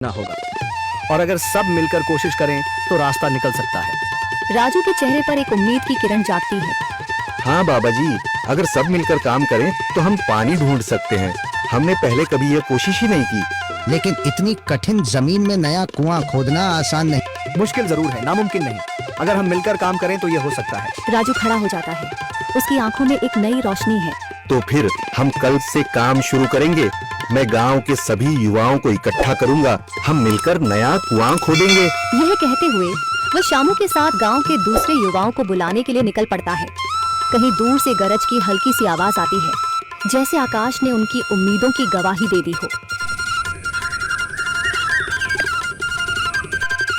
ना होगा और अगर सब मिलकर कोशिश करें तो रास्ता निकल सकता है। राजू के चेहरे पर एक उम्मीद की किरण जागती है। हाँ बाबा जी, अगर सब मिलकर काम करें तो हम पानी ढूंढ सकते हैं। हमने पहले कभी ये कोशिश ही नहीं की। लेकिन इतनी कठिन जमीन में नया कुआं खोदना आसान नहीं। मुश्किल जरूर है, नामुमकिन नहीं। अगर हम मिलकर काम करें तो ये हो सकता है। राजू खड़ा हो जाता है, उसकी आंखों में एक नई रोशनी है। तो फिर हम कल से काम शुरू करेंगे। मैं गांव के सभी युवाओं को इकट्ठा करूंगा, हम मिलकर नया कुआं खोदेंगे। यह कहते हुए वह शामू के साथ गांव के दूसरे युवाओं को बुलाने के लिए निकल पड़ता है। कहीं दूर से गरज की हल्की सी आवाज आती है, जैसे आकाश ने उनकी उम्मीदों की गवाही दे दी हो।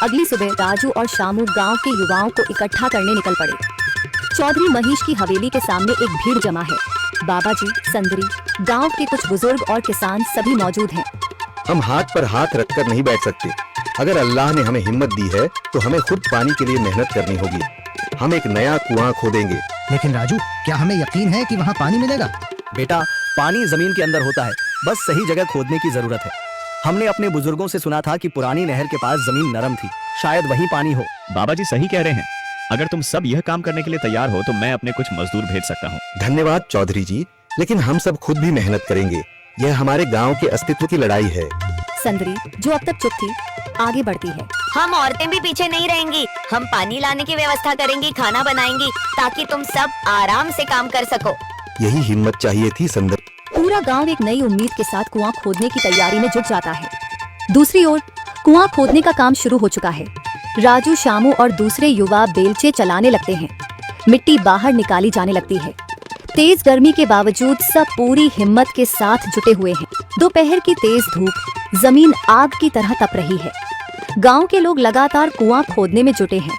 अगली सुबह राजू और शामू गांव के युवाओं को इकट्ठा करने निकल पड़े। चौधरी महेश की हवेली के सामने एक भीड़ जमा है। बाबा जी, संदरी, गांव के कुछ बुजुर्ग और किसान सभी मौजूद हैं। हम हाथ पर हाथ रखकर नहीं बैठ सकते। अगर अल्लाह ने हमें हिम्मत दी है तो हमें खुद पानी के लिए मेहनत करनी होगी। हम एक नया कुआं खोदेंगे। लेकिन राजू, क्या हमें यकीन है कि वहाँ पानी मिलेगा? बेटा, पानी जमीन के अंदर होता है, बस सही जगह खोदने की जरूरत है। हमने अपने बुजुर्गों से सुना था कि पुरानी नहर के पास जमीन नरम थी, शायद वहीं पानी हो। बाबा जी सही कह रहे हैं। अगर तुम सब यह काम करने के लिए तैयार हो तो मैं अपने कुछ मजदूर भेज सकता हूँ। धन्यवाद चौधरी जी, लेकिन हम सब खुद भी मेहनत करेंगे। यह हमारे गांव के अस्तित्व की लड़ाई है। संदरी, जो अब तक चुप थी, आगे बढ़ती है। हम औरतें भी पीछे नहीं रहेंगी। हम पानी लाने की व्यवस्था करेंगी, खाना बनाएंगी, ताकि तुम सब आराम से काम कर सको। यही हिम्मत चाहिए थी संदर। पूरा गांव एक नई उम्मीद के साथ कुआं खोदने की तैयारी में जुट जाता है। दूसरी ओर कुआं खोदने का काम शुरू हो चुका है। राजू, शामू और दूसरे युवा बेलचे चलाने लगते हैं। मिट्टी बाहर निकाली जाने लगती है। तेज गर्मी के बावजूद सब पूरी हिम्मत के साथ जुटे हुए हैं। दोपहर की तेज धूप जमीन आग की तरह तप रही है। गांव के लोग लगातार कुआं खोदने में जुटे हैं।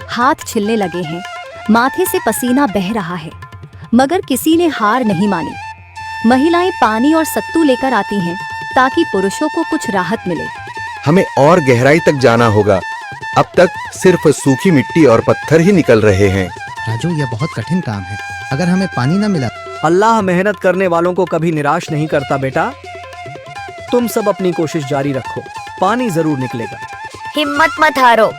हाथ छिलने लगे हैं, माथे से पसीना बह रहा है, मगर किसी ने हार नहीं मानी। महिलाएं पानी और सत्तू लेकर आती हैं ताकि पुरुषों को कुछ राहत मिले। हमें और गहराई तक जाना होगा। अब तक सिर्फ सूखी मिट्टी और पत्थर ही निकल रहे हैं। राजू, यह बहुत कठिन काम है। अगर हमें पानी न मिला। अल्लाह मेहनत करने वालों को कभी निराश नहीं करता बेटा। तुम सब अपनी कोशिश जारी रखो, पानी जरूर निकलेगा। हिम्मत मत हारो।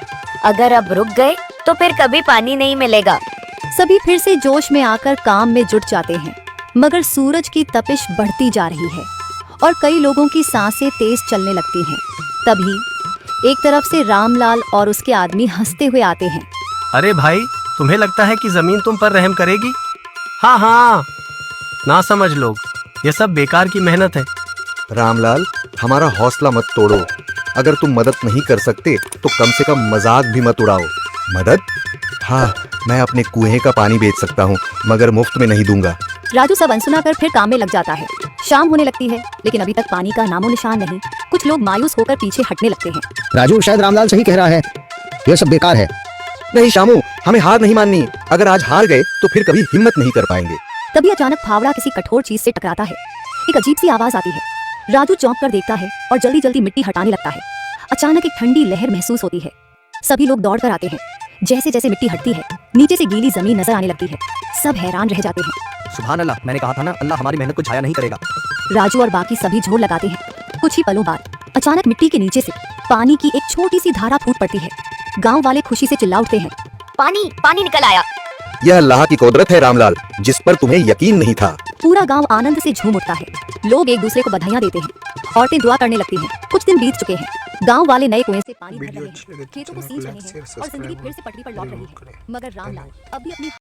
अगर अब रुक गए तो फिर कभी पानी नहीं मिलेगा। सभी फिर से जोश में आकर काम में जुट जाते हैं, मगर सूरज की तपिश बढ़ती जा रही है और कई लोगों की सांसें तेज चलने लगती हैं। तभी एक तरफ से रामलाल और उसके आदमी हंसते हुए आते हैं। अरे भाई, तुम्हें लगता है कि जमीन तुम पर रहम करेगी? हाँ हाँ, ना समझ लोग, ये सब बेकार की मेहनत है। रामलाल, हमारा हौसला मत तोड़ो। अगर तुम मदद नहीं कर सकते तो कम से कम मजाक भी मत उड़ाओ। मदद? हाँ, मैं अपने कुएं का पानी बेच सकता हूँ, मगर मुफ्त में नहीं दूंगा। राजू सब अनसुना कर फिर काम में लग जाता है। शाम होने लगती है, लेकिन अभी तक पानी का नामो निशान नहीं। कुछ लोग मायूस होकर पीछे हटने लगते हैं। राजू, शायद रामलाल सही कह रहा है, यह सब बेकार है। नहीं शामू, हमें हार नहीं माननी। अगर आज हार गए तो फिर कभी हिम्मत नहीं कर पाएंगे। तभी अचानक फावड़ा किसी कठोर चीज से टकराता है। एक अजीब सी आवाज आती है। राजू चौंक कर देखता है और जल्दी जल्दी मिट्टी हटाने लगता है। अचानक एक ठंडी लहर महसूस होती है। सभी लोग दौड़ कर आते हैं। जैसे जैसे मिट्टी हटती है, नीचे से गीली जमीन नजर आने लगती है। सब हैरान रह जाते हैं। सुभान अल्लाह, मैंने कहा था ना, अल्लाह हमारी मेहनत को छाया नहीं करेगा। राजू और बाकी सभी जोर लगाते हैं। कुछ ही पलों बाद अचानक मिट्टी के नीचे से पानी की एक छोटी सी धारा फूट पड़ती है। गांव वाले खुशी से चिल्ला उठते हैं। पानी पानी निकल आया। यह अल्लाह की कुदरत है रामलाल, जिस पर तुम्हें यकीन नहीं था। पूरा गांव आनंद से झूम उठता है। लोग एक दूसरे को बधाइयां देते हैं। औरतें दुआ करने लगती हैं। कुछ दिन बीत चुके हैं। गांव वाले नए कुएं से पानी भर रहे हैं, खेतों को सींच रहे हैं और जिंदगी फिर से पटरी पर लौट रही है। मगर रामलाल अब भी अपनी